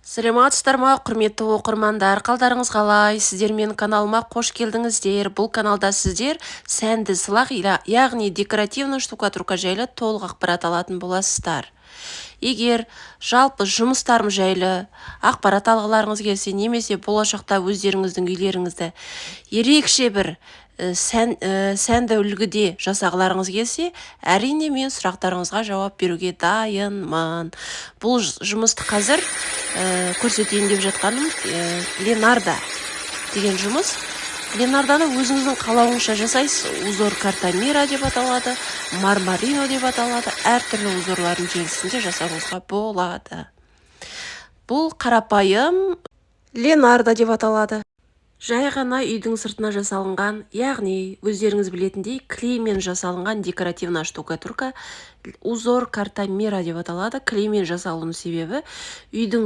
Саламатсыздар ма, құрметті оқырмандар, қалдарыңыз қалай? Сіздер менің каналыма қош келдіңіздер. Бұл каналда сіздер сәнді сылақ, яғни декоративный штукатурка жайлы толық ақпарат алатын боласыздар. Егер жалпы жұмыстарым жайлы ақпарат алғыларыңыз келсе, немесе болашақта өздеріңіздің үйлеріңізді ерекше бір сәнді үлгіде жасағыларыңыз келсе, әрине мен сұрақтарыңызға жауап беруге дайынмын. Бұл жұмысты қазір көрсетейін деп жатқаным Ленардо деген жұмыс. Ленардоны өзіңіздің қалауыңызша жасайсыз. Узор Картамира деп аталады, Мармарино деп аталады. Әртүрлі узорлардың желісінде жасауыңызға болады. Бұл қарапайым Ленардо деп аталады. Жай ғана үйдің сыртына жасалынған, яғни өздеріңіз білетіндей клеймен жасалынған декоративный штукатурка узор Картамира деп аталады. Клеймен жасалуының себебі үйдің